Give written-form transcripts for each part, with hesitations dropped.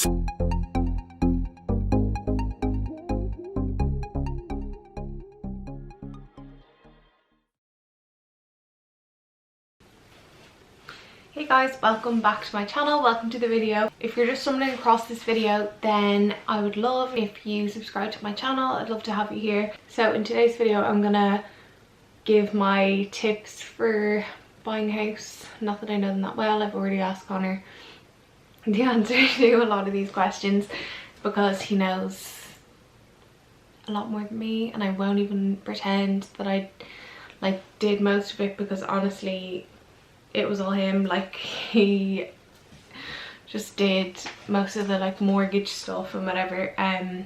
Hey guys, welcome back to my channel, welcome to the video. If you're just stumbling across this video, then I would love if you subscribe to my channel. I'd love to have you here. So in today's video I'm gonna give my tips for buying a house. Not that I know them that well, I've already asked Connor the answer to a lot of these questions because he knows a lot more than me, and I won't even pretend that I did most of it because honestly it was all him. Like, he just did most of the mortgage stuff and whatever, and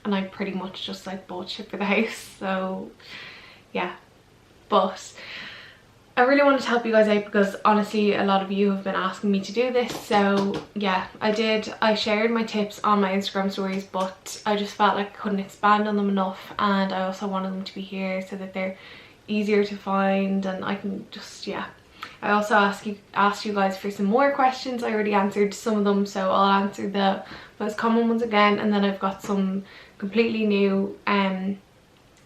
I pretty much just bought shit for the house. So yeah, but I really wanted to help you guys out because honestly a lot of you have been asking me to do this. So yeah, I shared my tips on my Instagram stories, but I just felt like I couldn't expand on them enough, and I also wanted them to be here so that they're easier to find and I can just, yeah. I also asked you guys for some more questions. I already answered some of them, so I'll answer the most common ones again, and then I've got some completely new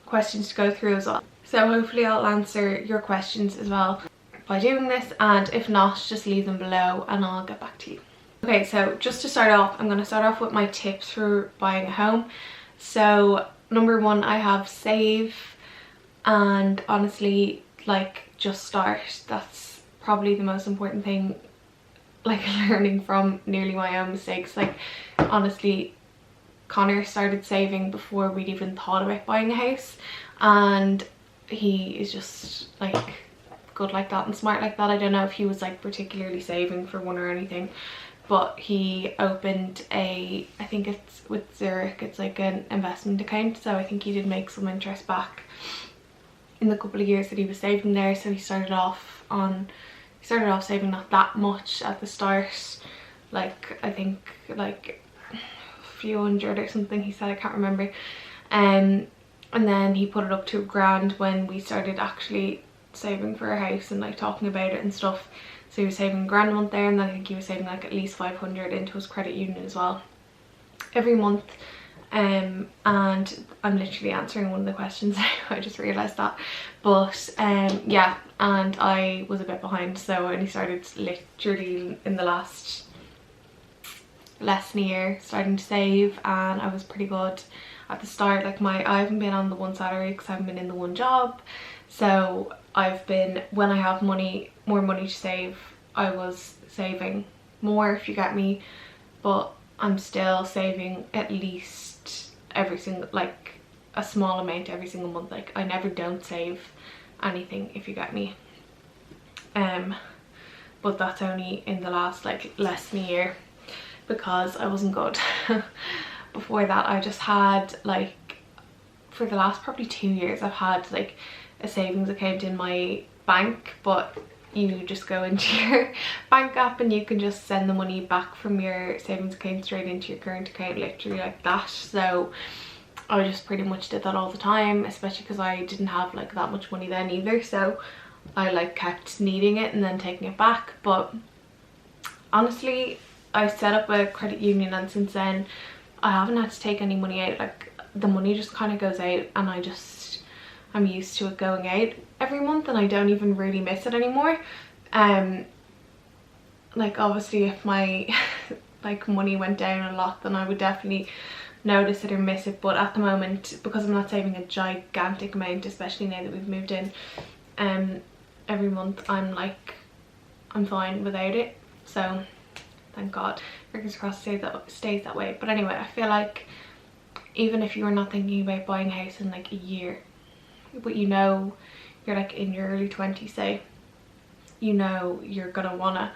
questions to go through as well. So hopefully I'll answer your questions as well by doing this, and if not, just leave them below and I'll get back to you. Okay, so just to start off, I'm going to start off with my tips for buying a home. So number one, I have save, and honestly just start. That's probably the most important thing, learning from nearly my own mistakes. Honestly, Connor started saving before we'd even thought about buying a house, and he is just good like that and smart like that. I don't know if he was particularly saving for one or anything, but he opened I think it's with Zurich, it's an investment account, so I think he did make some interest back in the couple of years that he was saving there. So he started off saving not that much at the start, I think a few hundred or something he said, I can't remember, and then he put it up to £1,000 when we started actually saving for a house and talking about it and stuff. So he was saving £1,000 a month there, and then I think he was saving at least 500 into his credit union as well every month. And I'm literally answering one of the questions I just realized that, but yeah, and I was a bit behind, so I only started literally in the last less than a year starting to save, and I was pretty good at the start. I haven't been on the one salary because I haven't been in the one job, so I've been, when I have more money to save, I was saving more, if you get me, but I'm still saving at least every single, a small amount every single month. I never don't save anything, if you get me, but that's only in the last less than a year because I wasn't good. Before that I just had for the last probably 2 years I've had a savings account in my bank, but you just go into your bank app and you can just send the money back from your savings account straight into your current account, literally like that. So I just pretty much did that all the time, especially because I didn't have that much money then either, so I kept needing it and then taking it back. But honestly, I set up a credit union, and since then I haven't had to take any money out. The money just kind of goes out, and I'm used to it going out every month, and I don't even really miss it anymore. Obviously if my money went down a lot, then I would definitely notice it or miss it, but at the moment, because I'm not saving a gigantic amount, especially now that we've moved in, every month I'm fine without it, so thank God. Fingers crossed stays that way. But anyway, I feel even if you're not thinking about buying a house in a year, but you're in your early 20s, say, you're gonna wanna,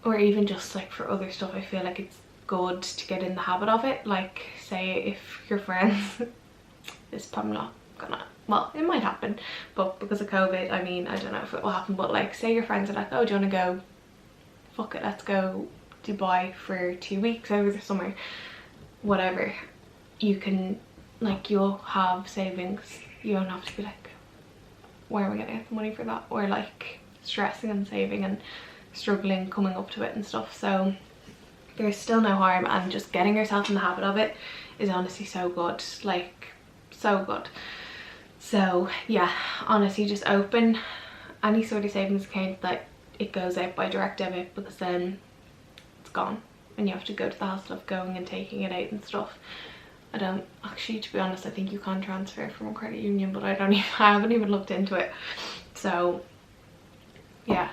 or even just for other stuff, I feel it's good to get in the habit of it. Say if your friends this is probably not gonna, well, it might happen, but because of COVID, I mean, I don't know if it will happen, but say your friends are oh, do you want to go, fuck it, let's go Dubai for 2 weeks over the summer, whatever, you can you'll have savings. You don't have to be where am I gonna get the money for that, or stressing and saving and struggling coming up to it and stuff. So there's still no harm, and just getting yourself in the habit of it is honestly so good, like so good. So yeah, honestly, just open any sort of savings account that it goes out by direct debit, because then it's gone and you have to go to the hassle of going and taking it out and stuff. I don't actually, to be honest, I think you can transfer from a credit union, but I haven't even looked into it. So yeah,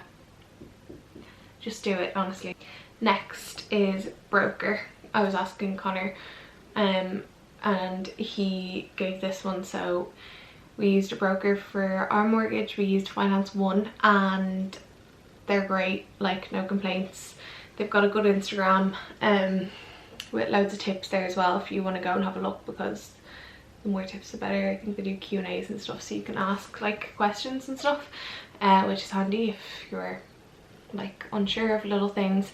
just do it, honestly. Next is broker. I was asking Connor and he gave this one. So we used a broker for our mortgage. We used Finance One, and they're great, like no complaints. They've got a good Instagram with loads of tips there as well if you want to go and have a look, because the more tips the better. I think they do Q&As and stuff, so you can ask like questions and stuff, which is handy if you're like unsure of little things.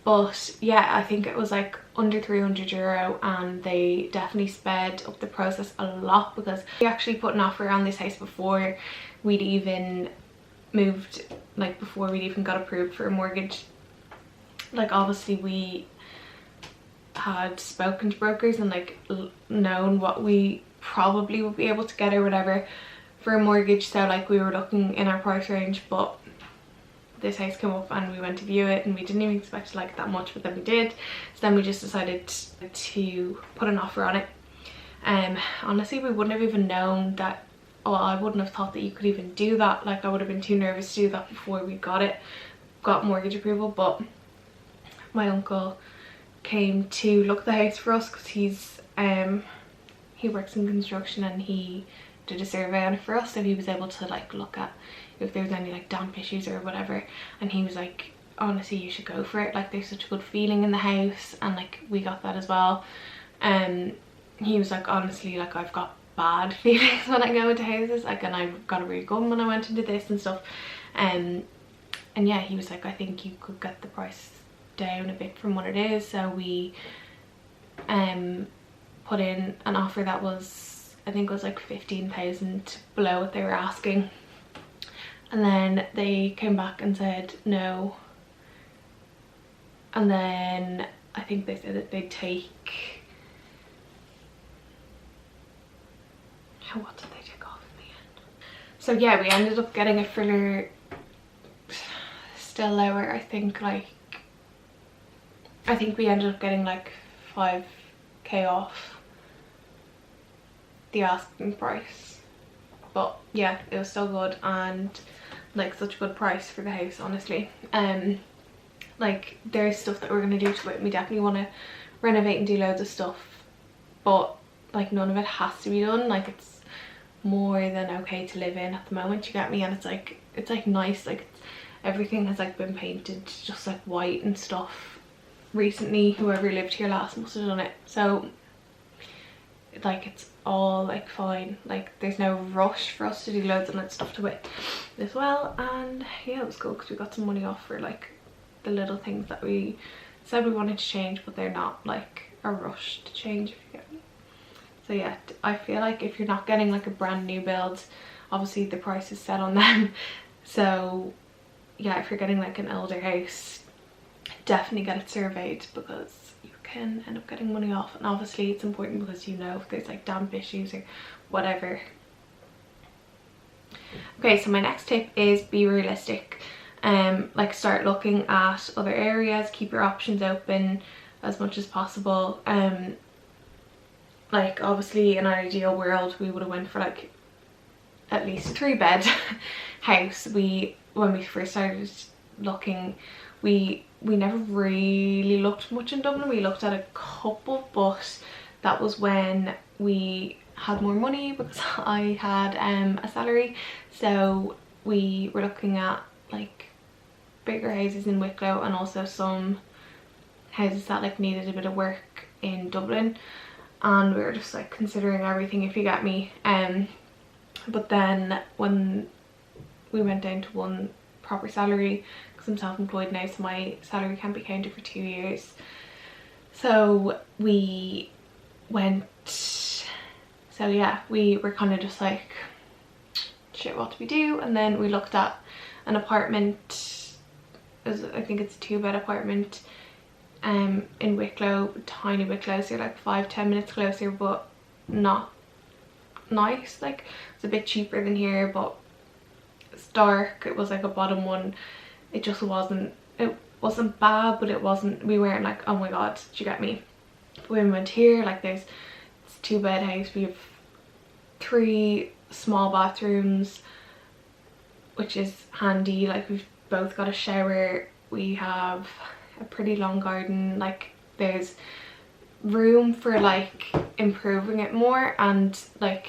But yeah, I think it was like under €300, and they definitely sped up the process a lot, because we actually put an offer on this house before we'd even moved, like before we'd even got approved for a mortgage. Like obviously we had spoken to brokers and like known what we probably would be able to get or whatever for a mortgage, so like we were looking in our price range. But this house came up and we went to view it, and we didn't even expect to like it that much, but then we did. So then we just decided to put an offer on it. Honestly, we wouldn't have even known that, well, I wouldn't have thought that you could even do that. Like I would have been too nervous to do that before we got mortgage approval. But my uncle came to look at the house for us, because he works in construction, and he did a survey on it for us, so he was able to like look at if there was any like damp issues or whatever. And he was like, honestly, you should go for it, like there's such a good feeling in the house. And like we got that as well. He was like, honestly, like I've got bad feelings when I go into houses, like, and I got a really good one when I went into this and stuff. And yeah, he was like, I think you could get the price down a bit from what it is. So we put in an offer that was, I think it was like 15,000 below what they were asking. And then they came back and said no. And then I think they said that they'd take, what did they take off in the end? So yeah, we ended up getting it for still lower. I think we ended up getting like 5k off the asking price. But yeah, it was still good, and like such a good price for the house, honestly. Like there's stuff that we're gonna do to it, and we definitely want to renovate and do loads of stuff, but like none of it has to be done. Like it's more than okay to live in at the moment, you get me? And it's like nice, like everything has like been painted just like white and stuff recently. Whoever lived here last must have done it, so like it's all like fine. Like there's no rush for us to do loads of stuff to it as well. And yeah, it was good because we got some money off for like the little things that we said we wanted to change, but they're not like a rush to change, if you get me. So yeah, I feel like if you're not getting like a brand new build, obviously the price is set on them. So yeah, if you're getting like an older house, definitely get it surveyed, because you can end up getting money off. And obviously it's important because you know if there's like damp issues or whatever. Okay, so my next tip is be realistic. Like start looking at other areas, keep your options open as much as possible. Like obviously in an ideal world we would have went for like at least a 3-bed house. When we first started looking, we never really looked much in Dublin. We looked at a couple, but that was when we had more money, because I had a salary. So we were looking at like bigger houses in Wicklow, and also some houses that like needed a bit of work in Dublin, and we were just like considering everything, if you get me. But then when we went down to one proper salary, because I'm self-employed now, so my salary can't be counted for 2 years, so we went, so yeah, we were kind of just like, shit, what do we do? And then we looked at an apartment. I think it's a 2-bed apartment in Wicklow, tiny bit closer, like 5-10 minutes closer, but not nice. Like it's a bit cheaper than here, but it's dark. It was like a bottom one. It just wasn't, it wasn't bad, but it wasn't, we weren't like, oh my god, do you get me? But when we went here, like it's a 2-bed house. We have 3 small bathrooms, which is handy. Like we've both got a shower, we have a pretty long garden. Like there's room for like improving it more and like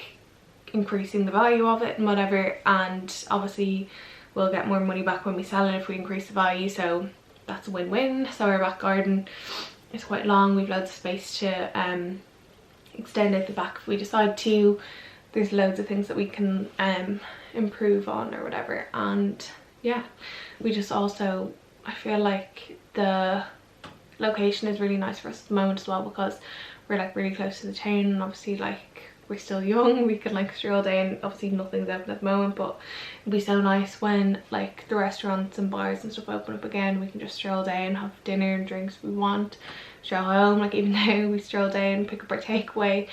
increasing the value of it and whatever, and obviously we'll get more money back when we sell it if we increase the value, so that's a win-win. So our back garden is quite long, we've loads of space to extend out the back if we decide to. There's loads of things that we can improve on or whatever. And yeah, we just also, I feel like the location is really nice for us at the moment as well, because we're like really close to the town, and obviously like we're still young, we can like stroll down. Obviously nothing's open at the moment, but it'd be so nice when like the restaurants and bars and stuff open up again. We can just stroll down, have dinner and drinks if we want, stroll home. Like even now we stroll down, pick up our takeaway.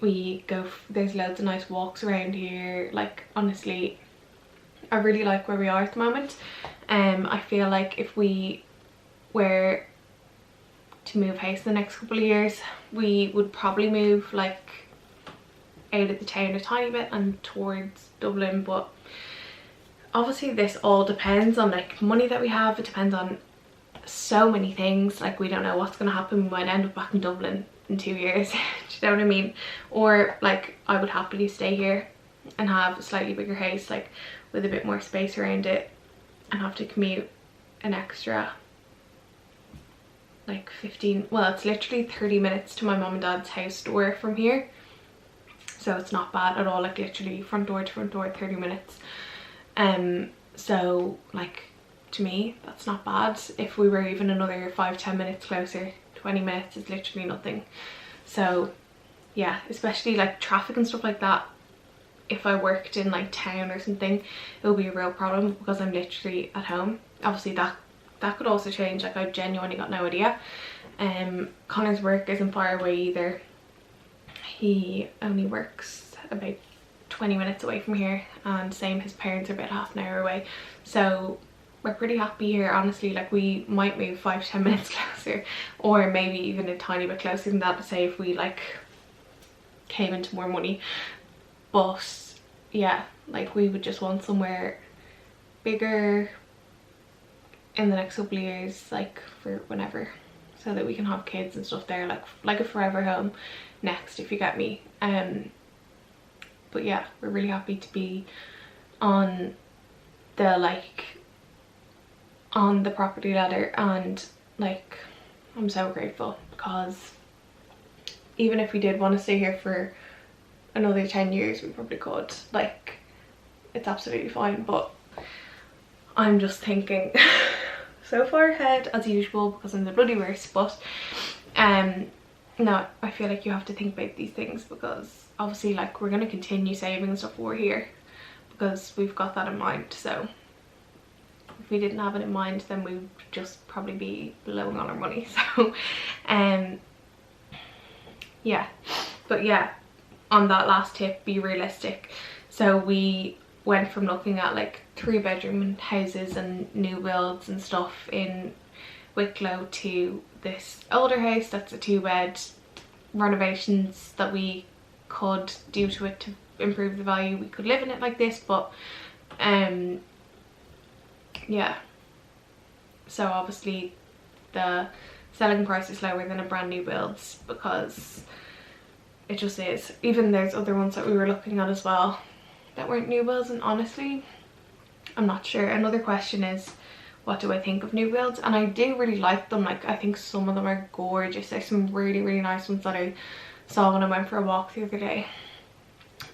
We go, there's loads of nice walks around here. Like honestly, I really like where we are at the moment. I feel like if we were to move house in the next couple of years, we would probably move like out of the town a tiny bit and towards Dublin. But obviously this all depends on like money that we have. It depends on so many things. Like we don't know what's going to happen. We might end up back in Dublin in 2 years. Do you know what I mean? Or like I would happily stay here and have a slightly bigger house, like with a bit more space around it, and have to commute an extra like 15, well it's literally 30 minutes to my mum and dad's house door from here, so it's not bad at all. Like literally front door to front door, 30 minutes. So like to me that's not bad. If we were even another 5-10 minutes closer, 20 minutes is literally nothing. So yeah, especially like traffic and stuff like that, if I worked in like town or something, it would be a real problem because I'm literally at home. Obviously that could also change. Like I've genuinely got no idea. Connor's work isn't far away either. He only works about 20 minutes away from here, and same, his parents are about half an hour away. So we're pretty happy here, honestly. Like we might move 5-10 minutes closer, or maybe even a tiny bit closer than that, to say if we like came into more money. But yeah, like we would just want somewhere bigger in the next couple of years, like for whenever, so that we can have kids and stuff there, like a forever home next, if you get me. But yeah, we're really happy to be on the property ladder, and like I'm so grateful, because even if we did want to stay here for another 10 years we probably could. Like it's absolutely fine, but I'm just thinking so far ahead as usual because I'm the bloody worst. But no, I feel like you have to think about these things, because obviously like we're going to continue saving and stuff for here, because we've got that in mind. So if we didn't have it in mind, then we would just probably be blowing all our money. So yeah, but yeah, on that last tip, be realistic. So we went from looking at like 3-bedroom houses and new builds and stuff in Wicklow to this older house that's a 2-bed, renovations that we could do to it to improve the value. We could live in it like this, but yeah, so obviously the selling price is lower than a brand new build, because it just is. Even there's other ones that we were looking at as well that weren't new builds, and honestly I'm not sure. Another question is, what do I think of new builds? And I do really like them. Like I think some of them are gorgeous. There's some really nice ones that I saw when I went for a walk the other day.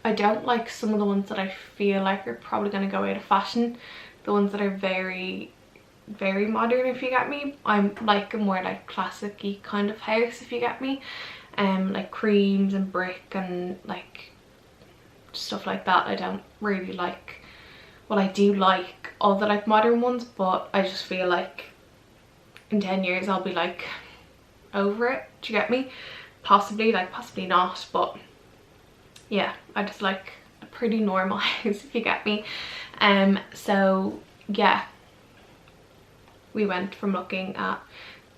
I don't like some of the ones that I feel like are probably going to go out of fashion, the ones that are very modern, if you get me. I'm like a more like classic-y kind of house, if you get me. Like creams and brick and like stuff like that. I don't really like. Well, I do like all the like modern ones, but I just feel like in 10 years I'll be like over it. Do you get me? Possibly, like possibly not, but yeah, I just like a pretty normal house, if you get me. So yeah, we went from looking at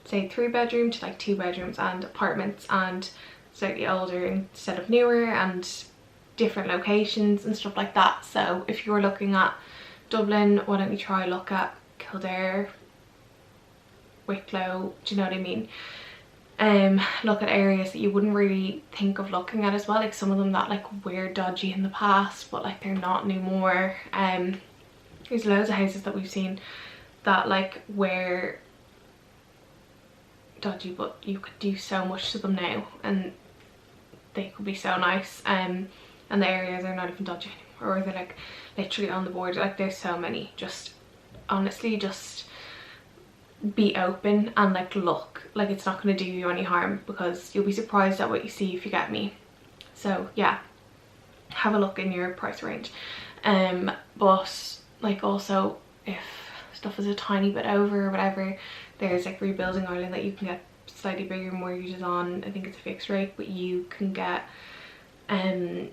say 3-bedroom to like 2 bedrooms and apartments, and slightly older instead of newer, and different locations and stuff like that. So if you were looking at Dublin, why don't you try look at Kildare, Wicklow, do you know what I mean? Look at areas that you wouldn't really think of looking at as well, like some of them that like were dodgy in the past but like they're not anymore. There's loads of houses that we've seen that like were dodgy but you could do so much to them now and they could be so nice, and the areas are not even dodgy anymore, or they're like literally on the border. Like there's so many. Just honestly, just be open and like look. Like it's not going to do you any harm, because you'll be surprised at what you see, if you get me. So yeah, have a look in your price range. But like also if stuff is a tiny bit over or whatever, there's like Rebuilding Ireland that you can get slightly bigger mortgages on. I think it's a fixed rate, but you can get I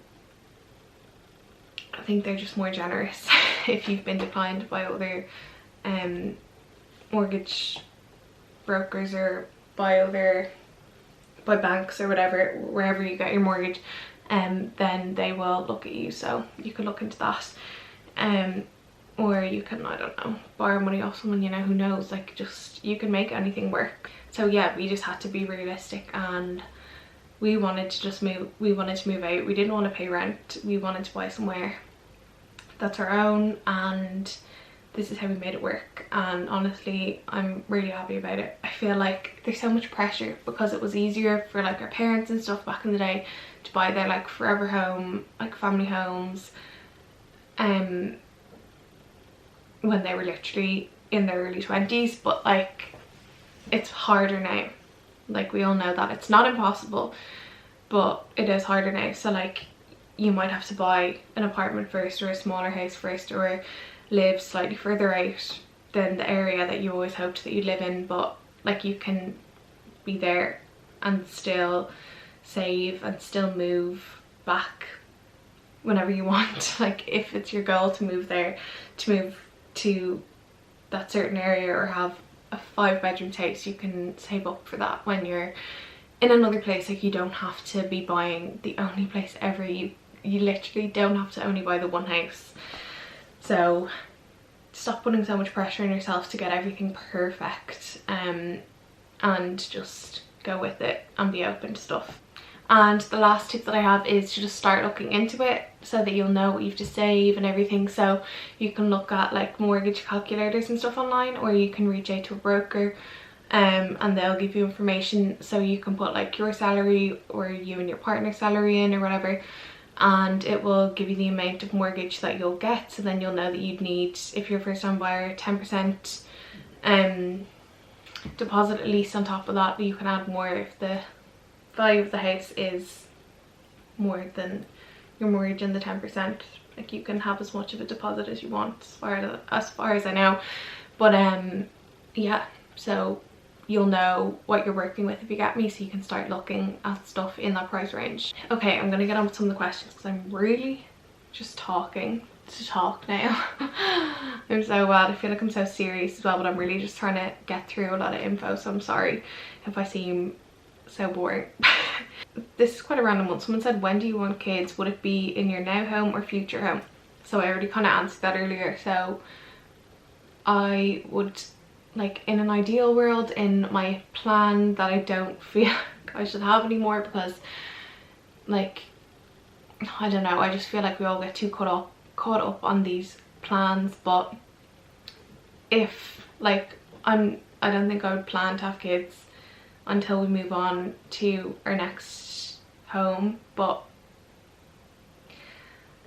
think they're just more generous if you've been declined by other mortgage brokers or by banks or whatever, wherever you get your mortgage, then they will look at you. So you can look into that, or you can, I don't know, borrow money off someone, you know, who knows, like just you can make anything work. So yeah, we just had to be realistic, and we wanted to just move. We wanted to move out. We didn't want to pay rent. We wanted to buy somewhere that's our own, and this is how we made it work. And honestly, I'm really happy about it. I feel like there's so much pressure because it was easier for like our parents and stuff back in the day to buy their like forever home, like family homes, when they were literally in their early 20s. But like it's harder now. Like we all know that it's not impossible, but it is harder now. So like you might have to buy an apartment first, or a smaller house first, or live slightly further out than the area that you always hoped that you'd live in. But like you can be there and still save and still move back whenever you want. Like if it's your goal to move there, to move to that certain area, or have a 5-bedroom house, you can save up for that when you're in another place. Like you don't have to be buying the only place ever. You literally don't have to only buy the one house. So stop putting so much pressure on yourself to get everything perfect, and just go with it and be open to stuff. And the last tip that I have is to just start looking into it, so that you'll know what you have to save and everything. So you can look at like mortgage calculators and stuff online, or you can reach out to a broker, and they'll give you information. So you can put like your salary or you and your partner's salary in or whatever, and it will give you the amount of mortgage that you'll get. So then you'll know that you'd need, if you're a first time buyer, 10% deposit at least on top of that. But you can add more if the value of the house is more than your mortgage and the 10%. Like you can have as much of a deposit as you want, as far as I know. But yeah, so you'll know what you're working with, if you get me, so you can start looking at stuff in that price range. Okay, I'm gonna get on with some of the questions because I'm really just talking to talk now. I'm so bad. I feel like I'm so serious as well, but I'm really just trying to get through a lot of info, so I'm sorry if I seem so boring. This is quite a random one. Someone said, when do you want kids? Would it be in your now home or future home? So I already kind of answered that earlier. So I would, like, in an ideal world, in my plan that I don't feel like I should have anymore, because like, I don't know, I just feel like we all get too caught up on these plans. But if like I don't think I would plan to have kids until we move on to our next home. But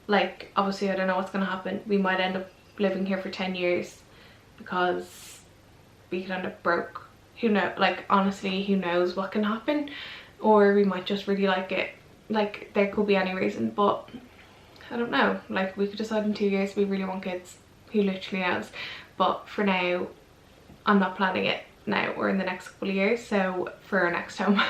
like obviously I don't know what's gonna happen. We might end up living here for 10 years because we could end up broke. Who knows? Like honestly, who knows what can happen? Or we might just really like it. Like there could be any reason, but I don't know. Like we could decide in 2 years we really want kids. Who literally knows? But for now, I'm not planning it. now or in the next couple of years, so for our next home.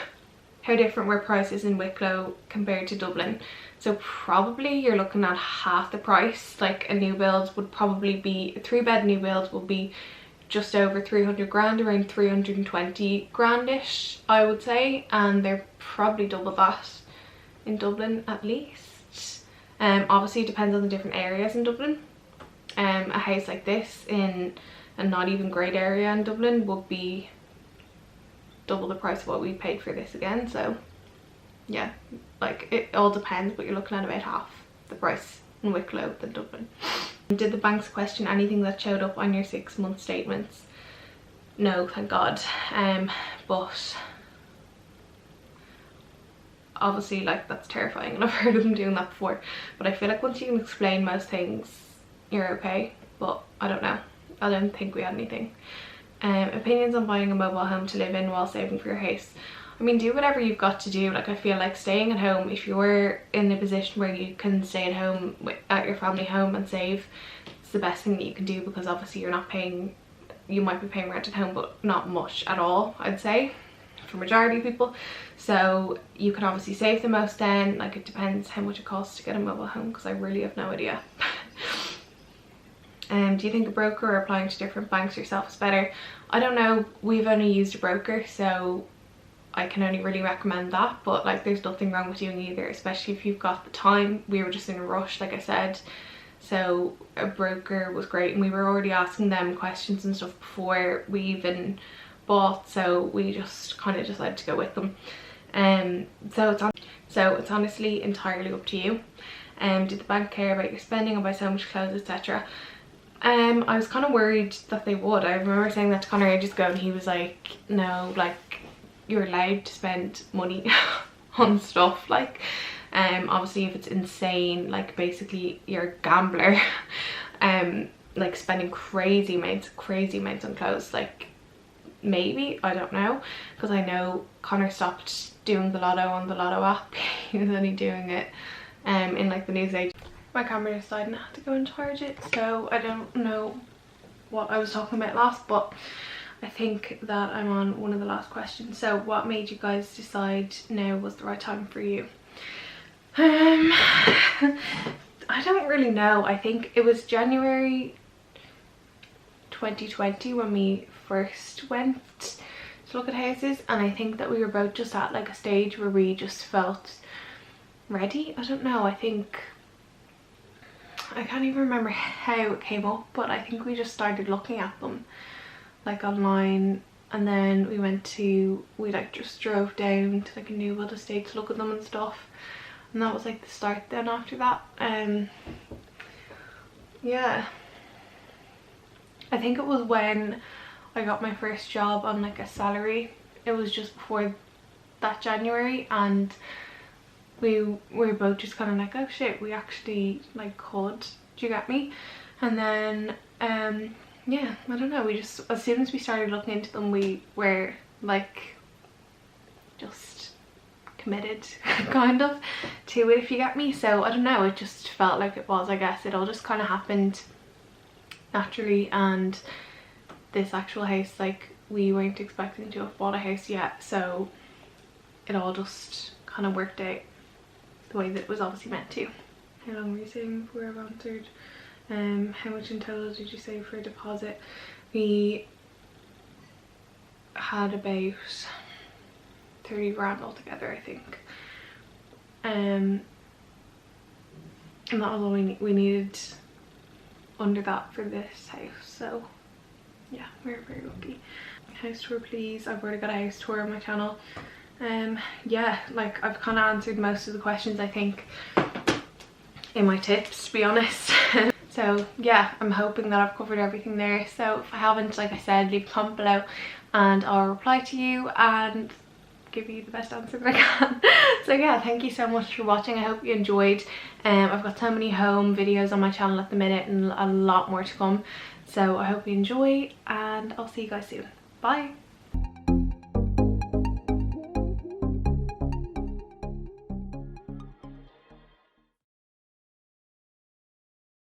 How different were prices in Wicklow compared to Dublin? So probably you're looking at half the price. Like a new build would probably be, a 3-bed new build will be just over 300 grand, around 320 grandish I would say, and they're probably double that in Dublin at least. Obviously it depends on the different areas in Dublin. A house like this in a not even great area in Dublin would be double the price of what we paid for this again. So yeah, like it all depends, but you're looking at about half the price in Wicklow than Dublin. Did the banks question anything that showed up on your 6-month statements? No, thank God. But obviously like that's terrifying, and I've heard of them doing that before, but I feel like once you can explain most things you're okay. But I don't know, I don't think we had anything. Opinions on buying a mobile home to live in while saving for your house? I mean, do whatever you've got to do. Like I feel like staying at home, if you're in a position where you can stay at home at your family home and save, it's the best thing that you can do, because obviously you're not paying, you might be paying rent at home but not much at all, I'd say, for majority of people. So you can obviously save the most then. Like it depends how much it costs to get a mobile home, because I really have no idea. Do you think a broker or applying to different banks yourself is better? I don't know, we've only used a broker, so I can only really recommend that, but like there's nothing wrong with doing either, especially if you've got the time. We were just in a rush, like I said, so a broker was great, and we were already asking them questions and stuff before we even bought, so we just kind of decided to go with them. So it's honestly entirely up to you. Did the bank care about your spending or buy so much clothes, etc.? I was kind of worried that they would. I remember saying that to Connor ages ago, and he was like, no, like you're allowed to spend money on stuff. Like obviously if it's insane, like basically you're a gambler, like spending crazy amounts on clothes, like maybe, I don't know, because I know Connor stopped doing the lotto on the lotto app. He was only doing it in like the newsagent. My camera decided and I had to go and charge it, so I don't know what I was talking about last, but I think that I'm on one of the last questions. So what made you guys decide now was the right time for you? I don't really know. I think it was January 2020 when we first went to look at houses, and I think that we were both just at like a stage where we just felt ready. I don't know, I think, I can't even remember how it came up, but I think we just started looking at them like online, and then we like just drove down to like a new build estate to look at them and stuff, and that was like the start then after that. Yeah, I think it was when I got my first job on like a salary. It was just before that January, and we were both just kind of like, oh shit, we actually like could, do you get me? And then yeah, I don't know, we just, as soon as we started looking into them, we were like just committed kind of to it, if you get me. So I don't know, it just felt like it was, I guess it all just kind of happened naturally. And this actual house, like we weren't expecting to have bought a house yet, so it all just kind of worked out the way that it was obviously meant to. How long were you saving before I've answered? How much in total did you save for a deposit? We had about 30 grand altogether, I think. And that was all we needed under that for this house, so yeah, we're very lucky. House tour please. I've already got a house tour on my channel. Yeah, like I've kind of answered most of the questions I think in my tips, to be honest. So yeah, I'm hoping that I've covered everything there. So if I haven't, like I said, leave a comment below and I'll reply to you and give you the best answer that I can. So yeah, thank you so much for watching. I hope you enjoyed. I've got so many home videos on my channel at the minute and a lot more to come, so I hope you enjoy, and I'll see you guys soon. Bye.